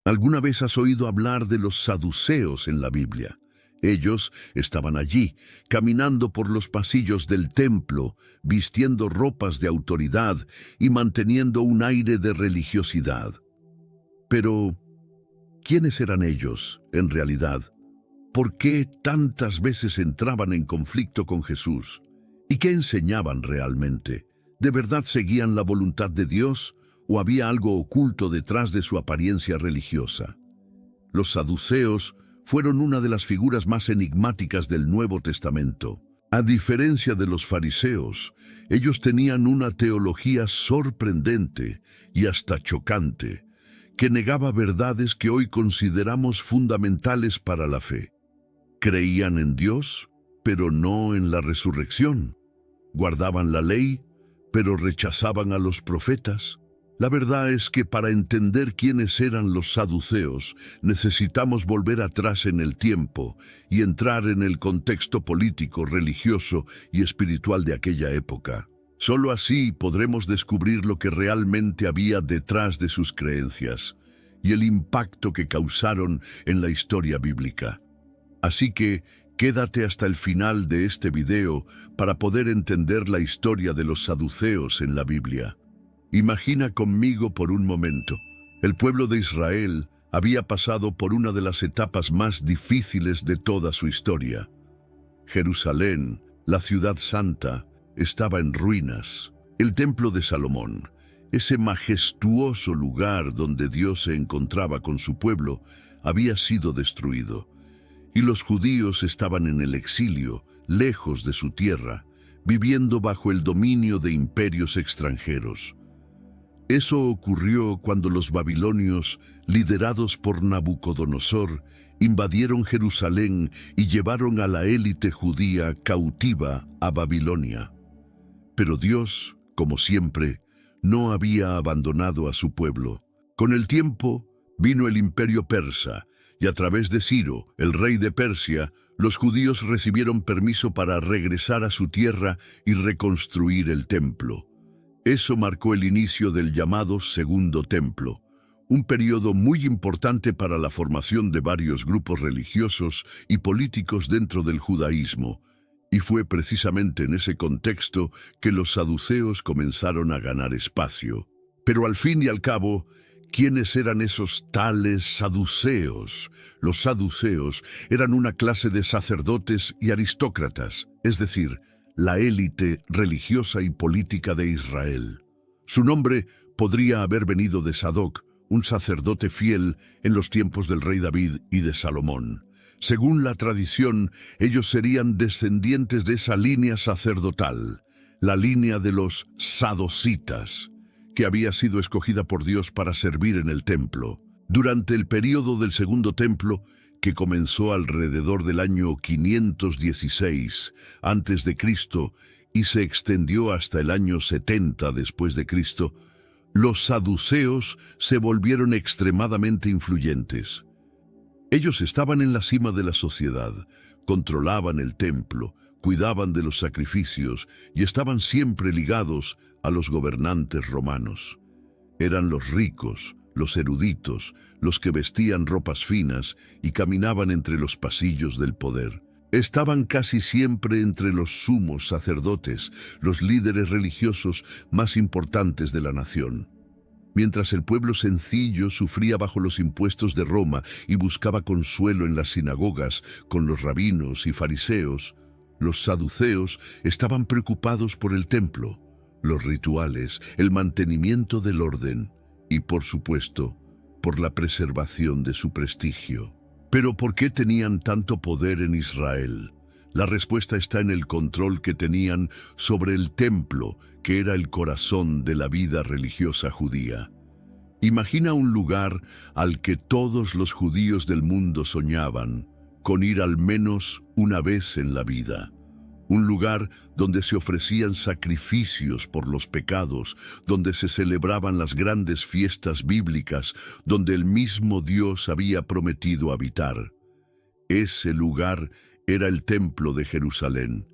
¿Alguna vez has oído hablar de los saduceos en la Biblia? Ellos estaban allí, caminando por los pasillos del templo, vistiendo ropas de autoridad y manteniendo un aire de religiosidad. Pero, ¿quiénes eran ellos, en realidad? ¿Por qué tantas veces entraban en conflicto con Jesús? ¿Y qué enseñaban realmente? ¿De verdad seguían la voluntad de Dios o había algo oculto detrás de su apariencia religiosa? Los saduceos fueron una de las figuras más enigmáticas del Nuevo Testamento. A diferencia de los fariseos, ellos tenían una teología sorprendente y hasta chocante, que negaba verdades que hoy consideramos fundamentales para la fe. Creían en Dios, pero no en la resurrección. Guardaban la ley, pero rechazaban a los profetas. La verdad es que para entender quiénes eran los saduceos, necesitamos volver atrás en el tiempo y entrar en el contexto político, religioso y espiritual de aquella época. Solo así podremos descubrir lo que realmente había detrás de sus creencias y el impacto que causaron en la historia bíblica. Así que, quédate hasta el final de este video para poder entender la historia de los saduceos en la Biblia. Imagina conmigo por un momento. El pueblo de Israel había pasado por una de las etapas más difíciles de toda su historia. Jerusalén, la ciudad santa, estaba en ruinas. El templo de Salomón, ese majestuoso lugar donde Dios se encontraba con su pueblo, había sido destruido. Y los judíos estaban en el exilio, lejos de su tierra, viviendo bajo el dominio de imperios extranjeros. Eso ocurrió cuando los babilonios, liderados por Nabucodonosor, invadieron Jerusalén y llevaron a la élite judía cautiva a Babilonia. Pero Dios, como siempre, no había abandonado a su pueblo. Con el tiempo vino el imperio persa, y a través de Ciro, el rey de Persia, los judíos recibieron permiso para regresar a su tierra y reconstruir el templo. Eso marcó el inicio del llamado Segundo Templo, un periodo muy importante para la formación de varios grupos religiosos y políticos dentro del judaísmo, y fue precisamente en ese contexto que los saduceos comenzaron a ganar espacio. Pero al fin y al cabo, ¿quiénes eran esos tales saduceos? Los saduceos eran una clase de sacerdotes y aristócratas, es decir, la élite religiosa y política de Israel. Su nombre podría haber venido de Sadoc, un sacerdote fiel en los tiempos del rey David y de Salomón. Según la tradición, ellos serían descendientes de esa línea sacerdotal, la línea de los sadocitas, que había sido escogida por Dios para servir en el templo. Durante el período del Segundo Templo, que comenzó alrededor del año 516 a.C. y se extendió hasta el año 70 después de Cristo, los saduceos se volvieron extremadamente influyentes. Ellos estaban en la cima de la sociedad, controlaban el templo, cuidaban de los sacrificios y estaban siempre ligados a los gobernantes romanos. Eran los ricos, los eruditos, los que vestían ropas finas y caminaban entre los pasillos del poder. Estaban casi siempre entre los sumos sacerdotes, los líderes religiosos más importantes de la nación. Mientras el pueblo sencillo sufría bajo los impuestos de Roma y buscaba consuelo en las sinagogas con los rabinos y fariseos, los saduceos estaban preocupados por el templo, los rituales, el mantenimiento del orden y, por supuesto, por la preservación de su prestigio. Pero ¿por qué tenían tanto poder en Israel? La respuesta está en el control que tenían sobre el templo, que era el corazón de la vida religiosa judía. Imagina un lugar al que todos los judíos del mundo soñaban con ir al menos una vez en la vida. Un lugar donde se ofrecían sacrificios por los pecados, donde se celebraban las grandes fiestas bíblicas, donde el mismo Dios había prometido habitar. Ese lugar era el templo de Jerusalén,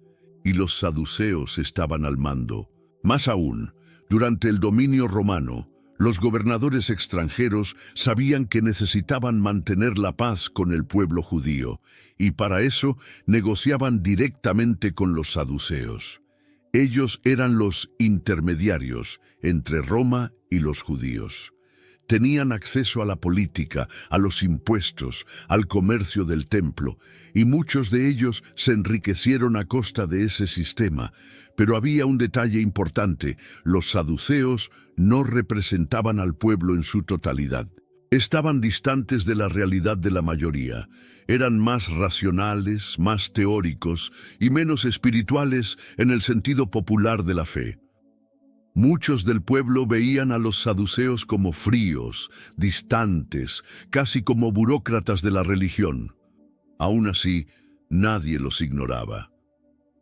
y los saduceos estaban al mando. Más aún, durante el dominio romano, Los gobernadores extranjeros sabían que necesitaban mantener la paz con el pueblo judío, y para eso negociaban directamente con los saduceos. Ellos eran los intermediarios entre Roma y los judíos. Tenían acceso a la política, a los impuestos, al comercio del templo, y muchos de ellos se enriquecieron a costa de ese sistema. Pero había un detalle importante: los saduceos no representaban al pueblo en su totalidad. Estaban distantes de la realidad de la mayoría. Eran más racionales, más teóricos y menos espirituales en el sentido popular de la fe. Muchos del pueblo veían a los saduceos como fríos, distantes, casi como burócratas de la religión. Aún así, nadie los ignoraba.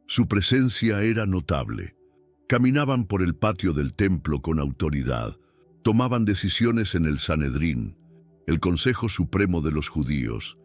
Su presencia era notable. Caminaban por el patio del templo con autoridad. Tomaban decisiones en el Sanedrín, el Consejo Supremo de los Judíos,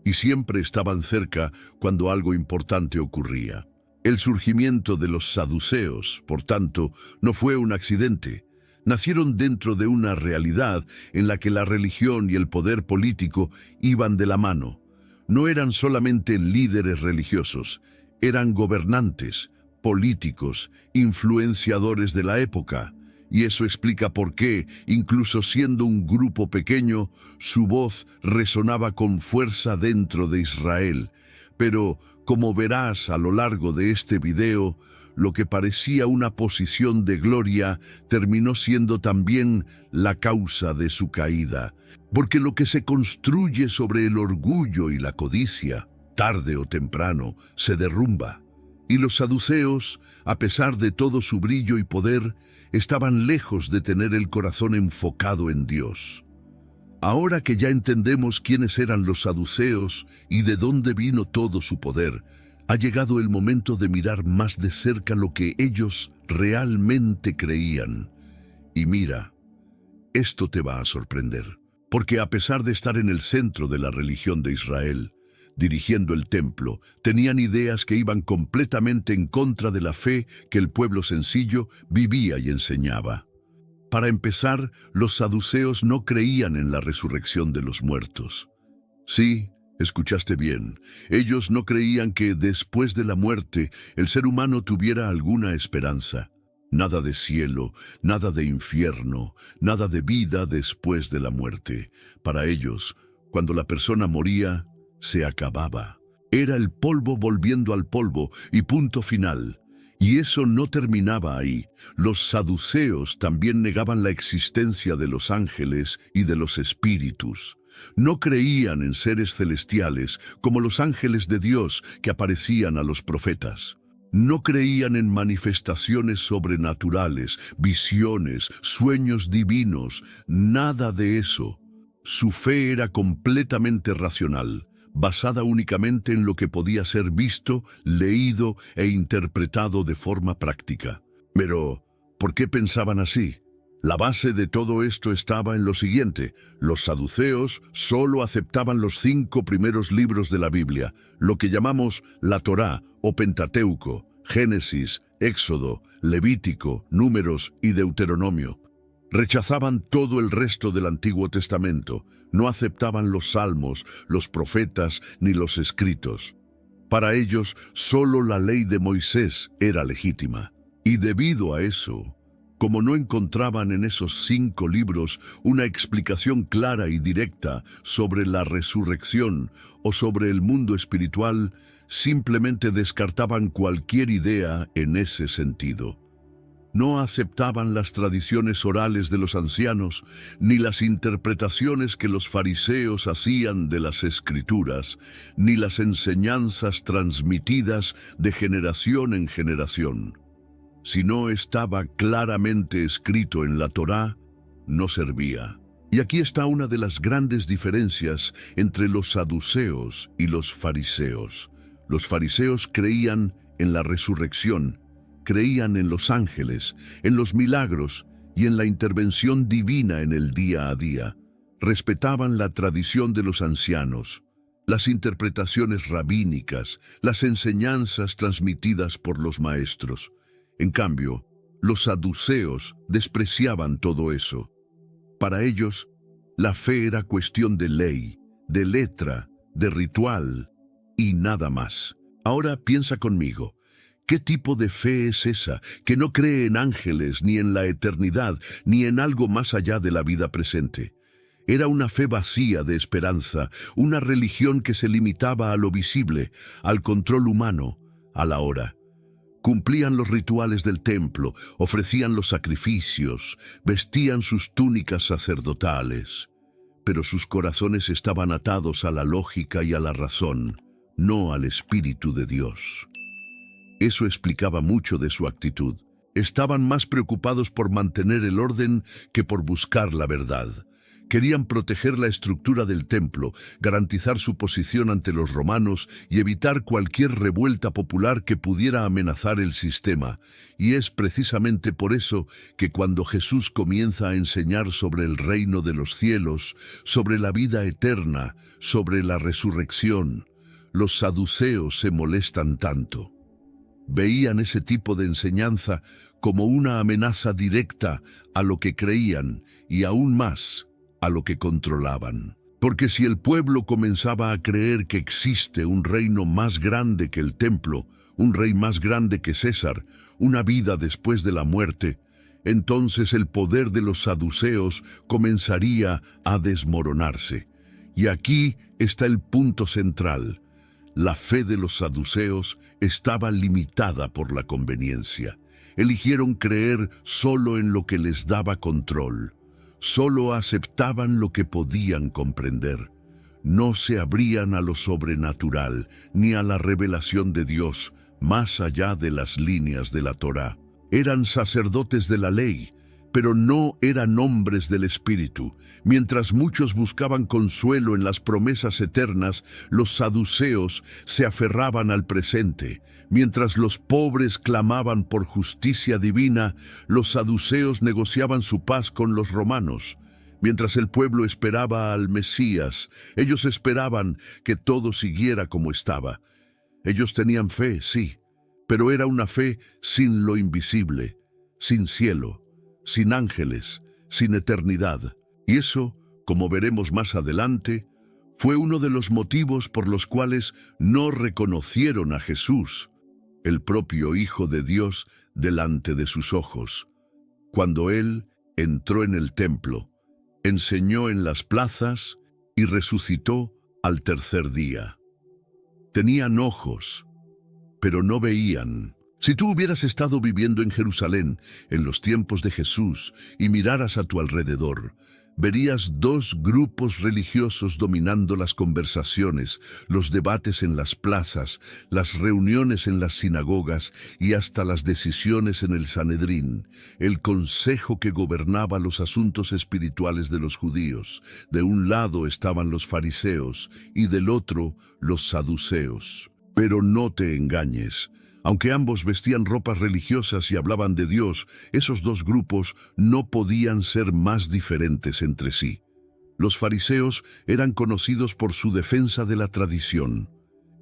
y siempre estaban cerca cuando algo importante ocurría. El surgimiento de los saduceos, por tanto, no fue un accidente. Nacieron dentro de una realidad en la que la religión y el poder político iban de la mano. No eran solamente líderes religiosos, eran gobernantes, políticos, influenciadores de la época. Y eso explica por qué, incluso siendo un grupo pequeño, su voz resonaba con fuerza dentro de Israel. Pero, como verás a lo largo de este video, lo que parecía una posición de gloria terminó siendo también la causa de su caída. Porque lo que se construye sobre el orgullo y la codicia, tarde o temprano, se derrumba. Y los saduceos, a pesar de todo su brillo y poder, estaban lejos de tener el corazón enfocado en Dios. Ahora que ya entendemos quiénes eran los saduceos y de dónde vino todo su poder, ha llegado el momento de mirar más de cerca lo que ellos realmente creían. Y mira, esto te va a sorprender, porque a pesar de estar en el centro de la religión de Israel, dirigiendo el templo, tenían ideas que iban completamente en contra de la fe que el pueblo sencillo vivía y enseñaba. Para empezar, los saduceos no creían en la resurrección de los muertos. Sí, escuchaste bien, ellos no creían que después de la muerte el ser humano tuviera alguna esperanza. Nada de cielo, nada de infierno, nada de vida después de la muerte. Para ellos, cuando la persona moría, se acababa. Era el polvo volviendo al polvo y punto final. Y eso no terminaba ahí. Los saduceos también negaban la existencia de los ángeles y de los espíritus. No creían en seres celestiales como los ángeles de Dios que aparecían a los profetas. No creían en manifestaciones sobrenaturales, visiones, sueños divinos, nada de eso. Su fe era completamente racional, basada únicamente en lo que podía ser visto, leído e interpretado de forma práctica. Pero, ¿por qué pensaban así? La base de todo esto estaba en lo siguiente: los saduceos solo aceptaban los 5 primeros libros de la Biblia, lo que llamamos la Torá o Pentateuco, Génesis, Éxodo, Levítico, Números y Deuteronomio. Rechazaban todo el resto del Antiguo Testamento, no aceptaban los salmos, los profetas ni los escritos. Para ellos, solo la ley de Moisés era legítima. Y debido a eso, como no encontraban en esos 5 libros una explicación clara y directa sobre la resurrección o sobre el mundo espiritual, simplemente descartaban cualquier idea en ese sentido. No aceptaban las tradiciones orales de los ancianos, ni las interpretaciones que los fariseos hacían de las Escrituras, ni las enseñanzas transmitidas de generación en generación. Si no estaba claramente escrito en la Torá, no servía. Y aquí está una de las grandes diferencias entre los saduceos y los fariseos. Los fariseos creían en la resurrección, creían en los ángeles, en los milagros y en la intervención divina en el día a día. Respetaban la tradición de los ancianos, las interpretaciones rabínicas, las enseñanzas transmitidas por los maestros. En cambio, los saduceos despreciaban todo eso. Para ellos, la fe era cuestión de ley, de letra, de ritual y nada más. Ahora piensa conmigo, ¿qué tipo de fe es esa que no cree en ángeles, ni en la eternidad, ni en algo más allá de la vida presente? Era una fe vacía de esperanza, una religión que se limitaba a lo visible, al control humano, a la hora. Cumplían los rituales del templo, ofrecían los sacrificios, vestían sus túnicas sacerdotales, pero sus corazones estaban atados a la lógica y a la razón, no al Espíritu de Dios. Eso explicaba mucho de su actitud. Estaban más preocupados por mantener el orden que por buscar la verdad. Querían proteger la estructura del templo, garantizar su posición ante los romanos y evitar cualquier revuelta popular que pudiera amenazar el sistema. Y es precisamente por eso que cuando Jesús comienza a enseñar sobre el reino de los cielos, sobre la vida eterna, sobre la resurrección, los saduceos se molestan tanto. Veían ese tipo de enseñanza como una amenaza directa a lo que creían y aún más a lo que controlaban. Porque si el pueblo comenzaba a creer que existe un reino más grande que el templo, un rey más grande que César, una vida después de la muerte, entonces el poder de los saduceos comenzaría a desmoronarse. Y aquí está el punto central. La fe de los saduceos estaba limitada por la conveniencia. Eligieron creer solo en lo que les daba control. Solo aceptaban lo que podían comprender. No se abrían a lo sobrenatural ni a la revelación de Dios más allá de las líneas de la Torá. Eran sacerdotes de la ley, pero no eran hombres del Espíritu. Mientras muchos buscaban consuelo en las promesas eternas, los saduceos se aferraban al presente. Mientras los pobres clamaban por justicia divina, los saduceos negociaban su paz con los romanos. Mientras el pueblo esperaba al Mesías, ellos esperaban que todo siguiera como estaba. Ellos tenían fe, sí, pero era una fe sin lo invisible, sin cielo, sin ángeles, sin eternidad. Y eso, como veremos más adelante, fue uno de los motivos por los cuales no reconocieron a Jesús, el propio Hijo de Dios, delante de sus ojos. Cuando Él entró en el templo, enseñó en las plazas y resucitó al tercer día. Tenían ojos, pero no veían. Si tú hubieras estado viviendo en Jerusalén en los tiempos de Jesús y miraras a tu alrededor, verías dos grupos religiosos dominando las conversaciones, los debates en las plazas, las reuniones en las sinagogas y hasta las decisiones en el Sanedrín, el consejo que gobernaba los asuntos espirituales de los judíos. De un lado estaban los fariseos y del otro los saduceos. Pero no te engañes. Aunque ambos vestían ropas religiosas y hablaban de Dios, esos dos grupos no podían ser más diferentes entre sí. Los fariseos eran conocidos por su defensa de la tradición.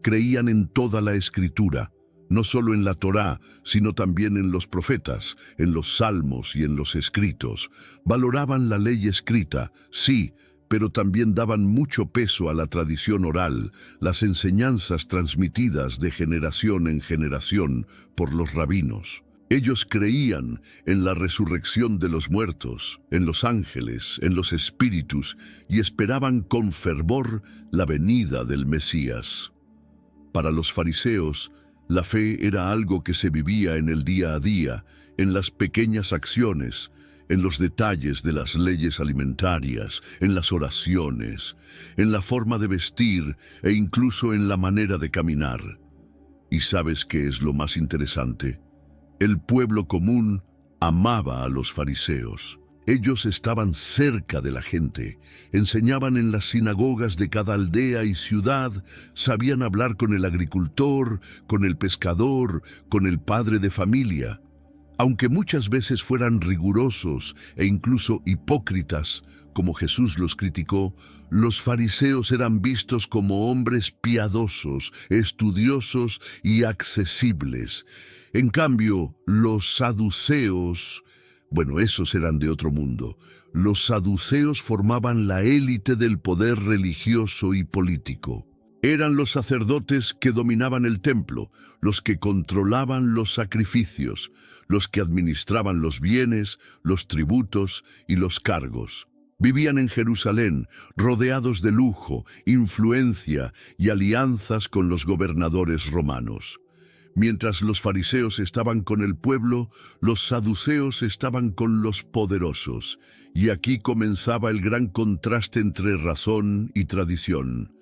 Creían en toda la Escritura, no solo en la Torá, sino también en los profetas, en los salmos y en los escritos. Valoraban la ley escrita, sí, pero también daban mucho peso a la tradición oral, las enseñanzas transmitidas de generación en generación por los rabinos. Ellos creían en la resurrección de los muertos, en los ángeles, en los espíritus, y esperaban con fervor la venida del Mesías. Para los fariseos, la fe era algo que se vivía en el día a día, en las pequeñas acciones, en los detalles de las leyes alimentarias, en las oraciones, en la forma de vestir e incluso en la manera de caminar. ¿Y sabes qué es lo más interesante? El pueblo común amaba a los fariseos. Ellos estaban cerca de la gente, enseñaban en las sinagogas de cada aldea y ciudad, sabían hablar con el agricultor, con el pescador, con el padre de familia. Aunque muchas veces fueran rigurosos e incluso hipócritas, como Jesús los criticó, los fariseos eran vistos como hombres piadosos, estudiosos y accesibles. En cambio, los saduceos Bueno, esos eran de otro mundo. Los saduceos formaban la élite del poder religioso y político. Eran los sacerdotes que dominaban el templo, los que controlaban los sacrificios, los que administraban los bienes, los tributos y los cargos. Vivían en Jerusalén, rodeados de lujo, influencia y alianzas con los gobernadores romanos. Mientras los fariseos estaban con el pueblo, los saduceos estaban con los poderosos, y aquí comenzaba el gran contraste entre razón y tradición.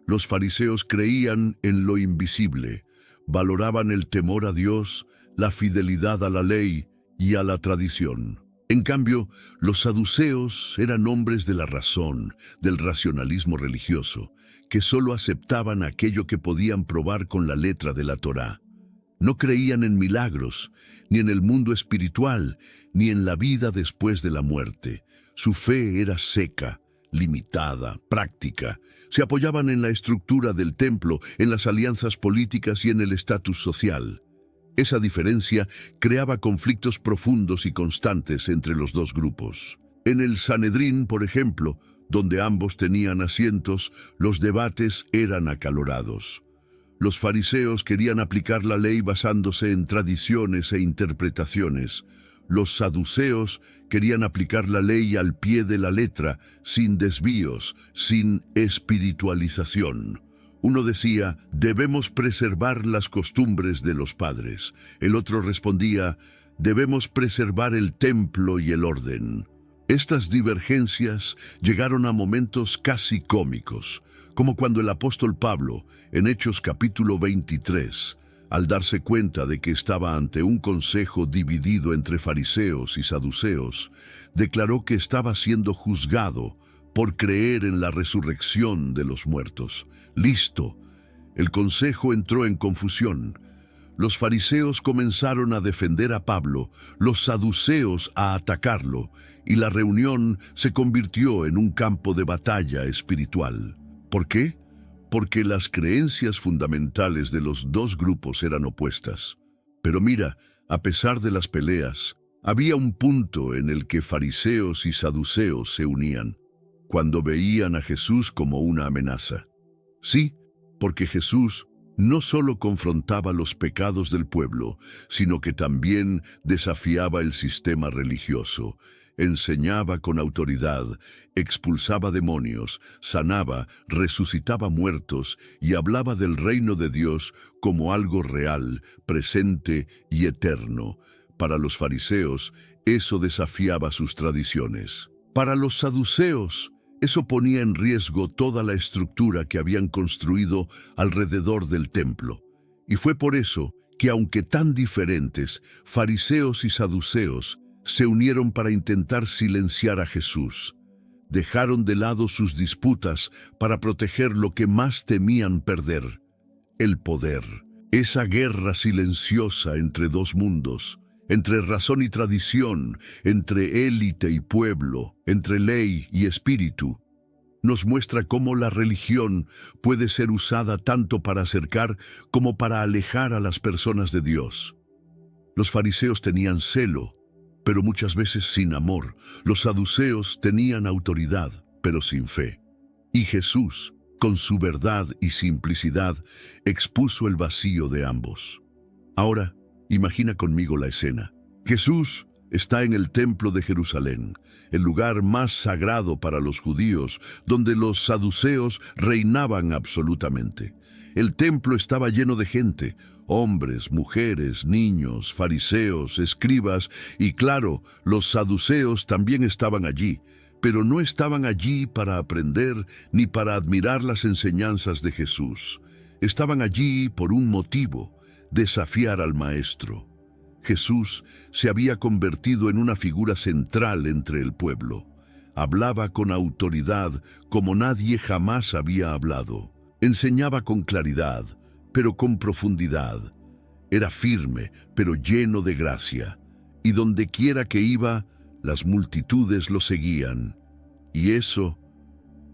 Los fariseos creían en lo invisible, valoraban el temor a Dios, la fidelidad a la ley y a la tradición. En cambio, los saduceos eran hombres de la razón, del racionalismo religioso, que solo aceptaban aquello que podían probar con la letra de la Torá. No creían en milagros, ni en el mundo espiritual, ni en la vida después de la muerte. Su fe era seca, limitada, práctica. Se apoyaban en la estructura del templo, en las alianzas políticas y en el estatus social. Esa diferencia creaba conflictos profundos y constantes entre los dos grupos. En el Sanedrín, por ejemplo, donde ambos tenían asientos, los debates eran acalorados. Los fariseos querían aplicar la ley basándose en tradiciones e interpretaciones. Los saduceos querían aplicar la ley al pie de la letra, sin desvíos, sin espiritualización. Uno decía, debemos preservar las costumbres de los padres. El otro respondía, debemos preservar el templo y el orden. Estas divergencias llegaron a momentos casi cómicos, como cuando el apóstol Pablo, en Hechos capítulo 23, al darse cuenta de que estaba ante un consejo dividido entre fariseos y saduceos, declaró que estaba siendo juzgado por creer en la resurrección de los muertos. Listo. El consejo entró en confusión. Los fariseos comenzaron a defender a Pablo, los saduceos a atacarlo, y la reunión se convirtió en un campo de batalla espiritual. ¿Por qué? Porque las creencias fundamentales de los dos grupos eran opuestas. Pero mira, a pesar de las peleas, había un punto en el que fariseos y saduceos se unían, cuando veían a Jesús como una amenaza. Sí, porque Jesús no solo confrontaba los pecados del pueblo, sino que también desafiaba el sistema religioso, enseñaba con autoridad, expulsaba demonios, sanaba, resucitaba muertos y hablaba del reino de Dios como algo real, presente y eterno. Para los fariseos, eso desafiaba sus tradiciones. Para los saduceos, eso ponía en riesgo toda la estructura que habían construido alrededor del templo. Y fue por eso que, aunque tan diferentes, fariseos y saduceos se unieron para intentar silenciar a Jesús. Dejaron de lado sus disputas para proteger lo que más temían perder: el poder. Esa guerra silenciosa entre dos mundos, entre razón y tradición, entre élite y pueblo, entre ley y espíritu, nos muestra cómo la religión puede ser usada tanto para acercar como para alejar a las personas de Dios. Los fariseos tenían celo, pero muchas veces sin amor. Los saduceos tenían autoridad, pero sin fe. Y Jesús, con su verdad y simplicidad, expuso el vacío de ambos. Ahora, imagina conmigo la escena. Jesús está en el templo de Jerusalén, el lugar más sagrado para los judíos, donde los saduceos reinaban absolutamente. El templo estaba lleno de gente, hombres, mujeres, niños, fariseos, escribas, y claro, los saduceos también estaban allí, pero no estaban allí para aprender ni para admirar las enseñanzas de Jesús. Estaban allí por un motivo: desafiar al Maestro. Jesús se había convertido en una figura central entre el pueblo. Hablaba con autoridad como nadie jamás había hablado. Enseñaba con claridad, pero con profundidad. Era firme, pero lleno de gracia. Y donde quiera que iba, las multitudes lo seguían. Y eso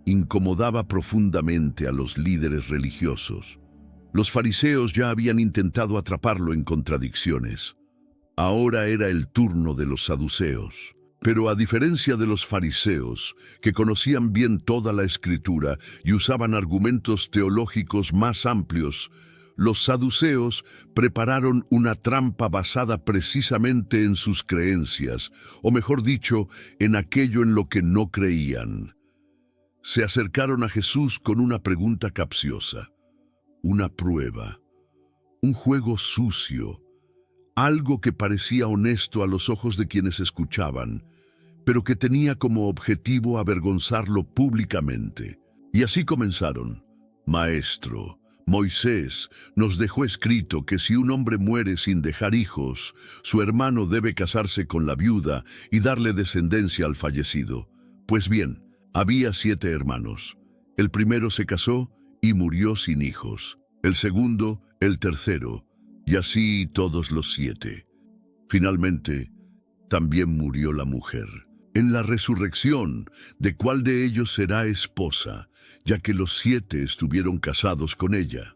incomodaba profundamente a los líderes religiosos. Los fariseos ya habían intentado atraparlo en contradicciones. Ahora era el turno de los saduceos. Pero a diferencia de los fariseos, que conocían bien toda la Escritura y usaban argumentos teológicos más amplios, los saduceos prepararon una trampa basada precisamente en sus creencias, o mejor dicho, en aquello en lo que no creían. Se acercaron a Jesús con una pregunta capciosa, una prueba, un juego sucio, algo que parecía honesto a los ojos de quienes escuchaban, pero que tenía como objetivo avergonzarlo públicamente. Y así comenzaron. Maestro, Moisés nos dejó escrito que si un hombre muere sin dejar hijos, su hermano debe casarse con la viuda y darle descendencia al fallecido. Pues bien, había 7 hermanos. El primero se casó y murió sin hijos. El segundo, el tercero, y así todos los 7. Finalmente, también murió la mujer. En la resurrección, ¿de cuál de ellos será esposa, ya que los 7 estuvieron casados con ella?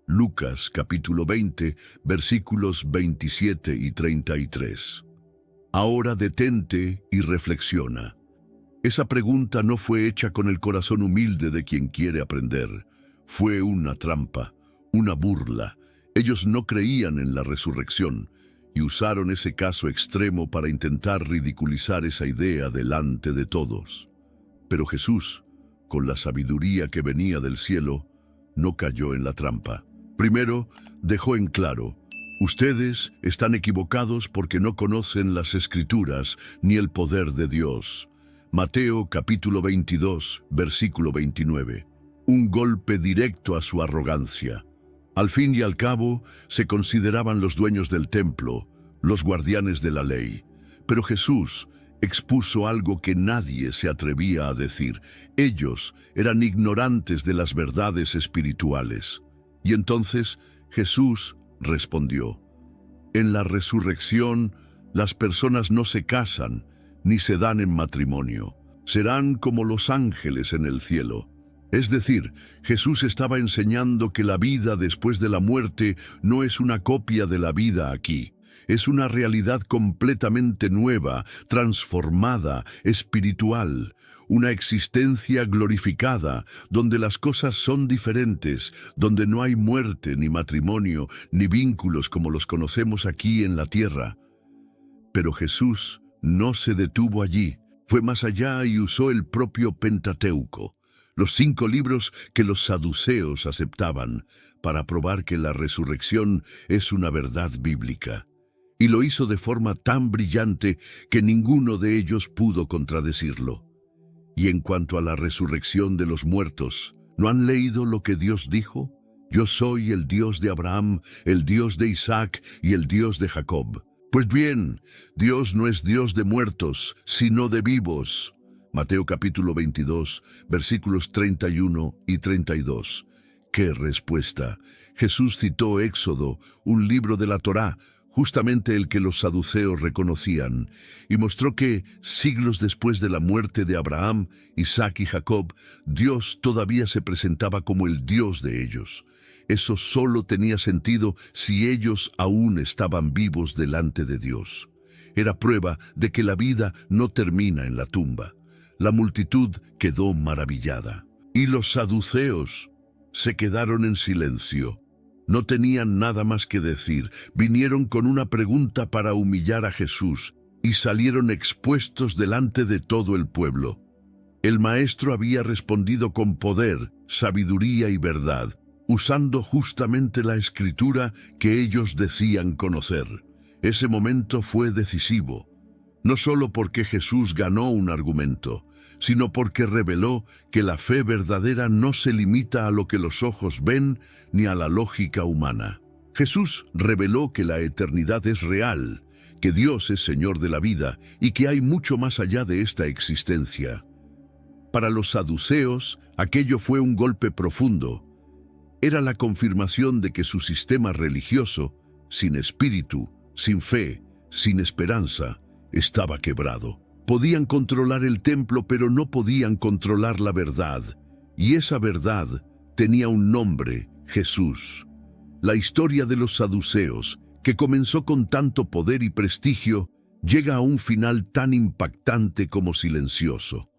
Lucas capítulo 20, versículos 27 y 33. Ahora detente y reflexiona. Esa pregunta no fue hecha con el corazón humilde de quien quiere aprender. Fue una trampa, una burla. Ellos no creían en la resurrección y usaron ese caso extremo para intentar ridiculizar esa idea delante de todos. Pero Jesús, con la sabiduría que venía del cielo, no cayó en la trampa. Primero, dejó en claro: ustedes están equivocados porque no conocen las Escrituras ni el poder de Dios. Mateo capítulo 22, versículo 29. Un golpe directo a su arrogancia. Al fin y al cabo, se consideraban los dueños del templo, los guardianes de la ley. Pero Jesús expuso algo que nadie se atrevía a decir. Ellos eran ignorantes de las verdades espirituales. Y entonces Jesús respondió: en la resurrección, las personas no se casan ni se dan en matrimonio. Serán como los ángeles en el cielo. Es decir, Jesús estaba enseñando que la vida después de la muerte no es una copia de la vida aquí. Es una realidad completamente nueva, transformada, espiritual. Una existencia glorificada, donde las cosas son diferentes, donde no hay muerte, ni matrimonio, ni vínculos como los conocemos aquí en la tierra. Pero Jesús no se detuvo allí. Fue más allá y usó el propio Pentateuco, los 5 libros que los saduceos aceptaban, para probar que la resurrección es una verdad bíblica. Y lo hizo de forma tan brillante que ninguno de ellos pudo contradecirlo. Y en cuanto a la resurrección de los muertos, ¿no han leído lo que Dios dijo? Yo soy el Dios de Abraham, el Dios de Isaac y el Dios de Jacob. Pues bien, Dios no es Dios de muertos, sino de vivos. Mateo capítulo 22, versículos 31 y 32. ¡Qué respuesta! Jesús citó Éxodo, un libro de la Torá, justamente el que los saduceos reconocían, y mostró que, siglos después de la muerte de Abraham, Isaac y Jacob, Dios todavía se presentaba como el Dios de ellos. Eso solo tenía sentido si ellos aún estaban vivos delante de Dios. Era prueba de que la vida no termina en la tumba. La multitud quedó maravillada. Y los saduceos se quedaron en silencio. No tenían nada más que decir. Vinieron con una pregunta para humillar a Jesús y salieron expuestos delante de todo el pueblo. El maestro había respondido con poder, sabiduría y verdad, usando justamente la Escritura que ellos decían conocer. Ese momento fue decisivo, no solo porque Jesús ganó un argumento, sino porque reveló que la fe verdadera no se limita a lo que los ojos ven ni a la lógica humana. Jesús reveló que la eternidad es real, que Dios es Señor de la vida y que hay mucho más allá de esta existencia. Para los saduceos, aquello fue un golpe profundo. Era la confirmación de que su sistema religioso, sin espíritu, sin fe, sin esperanza, estaba quebrado. Podían controlar el templo, pero no podían controlar la verdad. Y esa verdad tenía un nombre: Jesús. La historia de los saduceos, que comenzó con tanto poder y prestigio, llega a un final tan impactante como silencioso.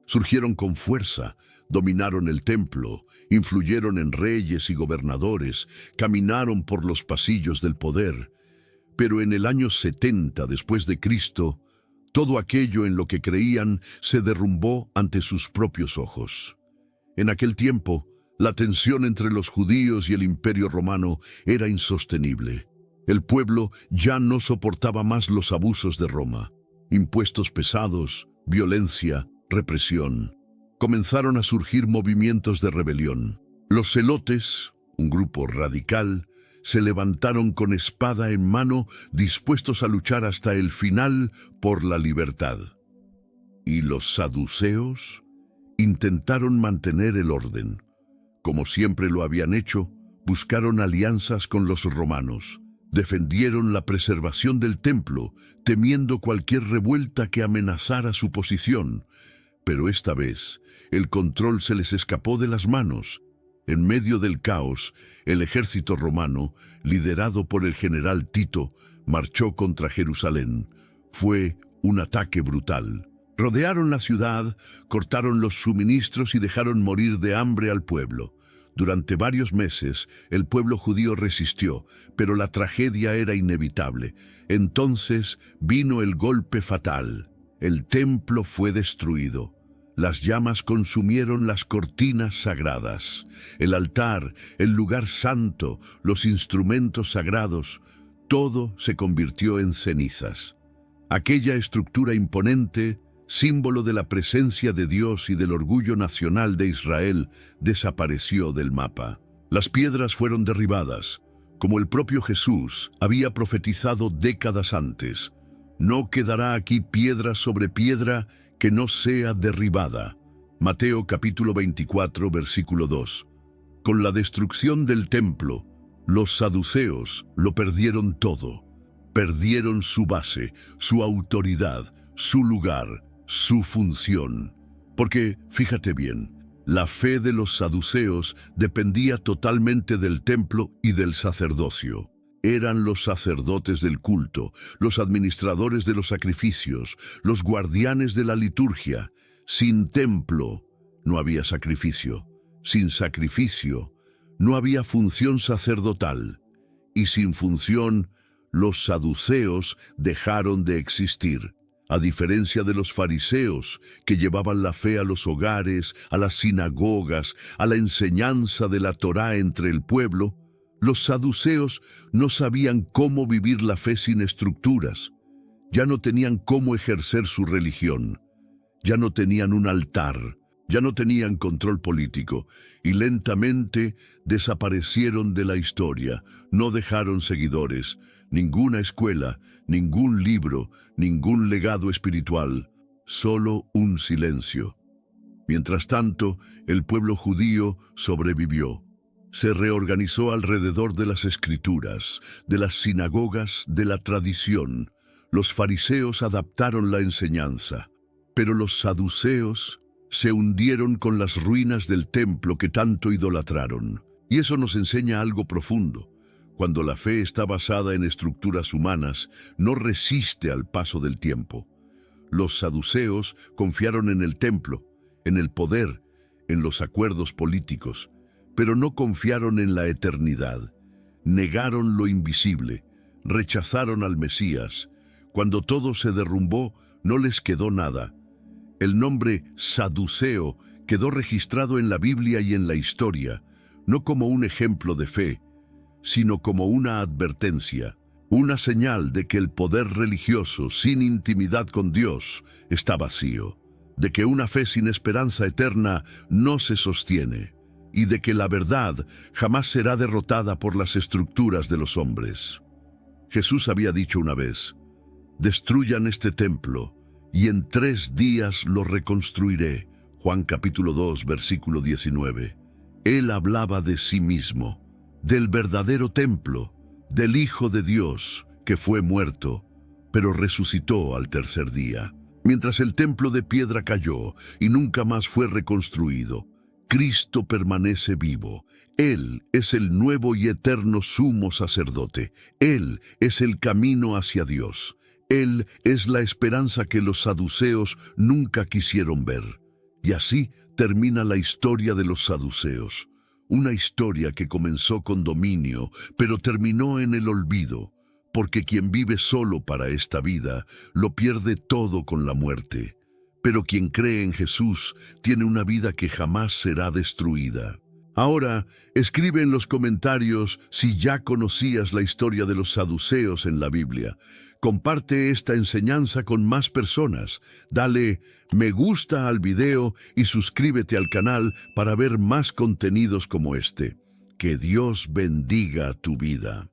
Surgieron con fuerza, dominaron el templo, influyeron en reyes y gobernadores, caminaron por los pasillos del poder. Pero en el año 70 después de Cristo, todo aquello en lo que creían se derrumbó ante sus propios ojos. En aquel tiempo, la tensión entre los judíos y el Imperio Romano era insostenible. El pueblo ya no soportaba más los abusos de Roma. Impuestos pesados, violencia, represión. Comenzaron a surgir movimientos de rebelión. Los celotes, un grupo radical, se levantaron con espada en mano, dispuestos a luchar hasta el final por la libertad. Y los saduceos intentaron mantener el orden. Como siempre lo habían hecho, buscaron alianzas con los romanos. Defendieron la preservación del templo, temiendo cualquier revuelta que amenazara su posición. Pero esta vez, el control se les escapó de las manos. En medio del caos, el ejército romano, liderado por el general Tito, marchó contra Jerusalén. Fue un ataque brutal. Rodearon la ciudad, cortaron los suministros y dejaron morir de hambre al pueblo. Durante varios meses, el pueblo judío resistió, pero la tragedia era inevitable. Entonces vino el golpe fatal. El templo fue destruido. Las llamas consumieron las cortinas sagradas, el altar, el lugar santo, los instrumentos sagrados. Todo se convirtió en cenizas. Aquella estructura imponente, símbolo de la presencia de Dios y del orgullo nacional de Israel, desapareció del mapa. Las piedras fueron derribadas, como el propio Jesús había profetizado décadas antes. No quedará aquí piedra sobre piedra que no sea derribada. Mateo capítulo 24, versículo 2. Con la destrucción del templo, los saduceos lo perdieron todo. Perdieron su base, su autoridad, su lugar, su función. Porque, fíjate bien, la fe de los saduceos dependía totalmente del templo y del sacerdocio. Eran los sacerdotes del culto, los administradores de los sacrificios, los guardianes de la liturgia. Sin templo no había sacrificio. Sin sacrificio no había función sacerdotal. Y sin función, los saduceos dejaron de existir. A diferencia de los fariseos, que llevaban la fe a los hogares, a las sinagogas, a la enseñanza de la Torá entre el pueblo, los saduceos no sabían cómo vivir la fe sin estructuras. Ya no tenían cómo ejercer su religión. Ya no tenían un altar. Ya no tenían control político. Y lentamente desaparecieron de la historia. No dejaron seguidores, ninguna escuela, ningún libro, ningún legado espiritual. Solo un silencio. Mientras tanto, el pueblo judío sobrevivió. Se reorganizó alrededor de las escrituras, de las sinagogas, de la tradición. Los fariseos adaptaron la enseñanza, pero los saduceos se hundieron con las ruinas del templo que tanto idolatraron. Y eso nos enseña algo profundo. Cuando la fe está basada en estructuras humanas, no resiste al paso del tiempo. Los saduceos confiaron en el templo, en el poder, en los acuerdos políticos, pero no confiaron en la eternidad. Negaron lo invisible, rechazaron al Mesías. Cuando todo se derrumbó, no les quedó nada. El nombre saduceo quedó registrado en la Biblia y en la historia, no como un ejemplo de fe, sino como una advertencia, una señal de que el poder religioso sin intimidad con Dios está vacío, de que una fe sin esperanza eterna no se sostiene, y de que la verdad jamás será derrotada por las estructuras de los hombres. Jesús había dicho una vez: «Destruyan este templo, y en 3 días lo reconstruiré». Juan capítulo 2, versículo 19. Él hablaba de sí mismo, del verdadero templo, del Hijo de Dios, que fue muerto, pero resucitó al 3er día. Mientras el templo de piedra cayó y nunca más fue reconstruido, Cristo permanece vivo. Él es el nuevo y eterno sumo sacerdote. Él es el camino hacia Dios. Él es la esperanza que los saduceos nunca quisieron ver. Y así termina la historia de los saduceos. Una historia que comenzó con dominio, pero terminó en el olvido, porque quien vive solo para esta vida, lo pierde todo con la muerte. Pero quien cree en Jesús tiene una vida que jamás será destruida. Ahora, escribe en los comentarios si ya conocías la historia de los saduceos en la Biblia. Comparte esta enseñanza con más personas. Dale me gusta al video y suscríbete al canal para ver más contenidos como este. Que Dios bendiga tu vida.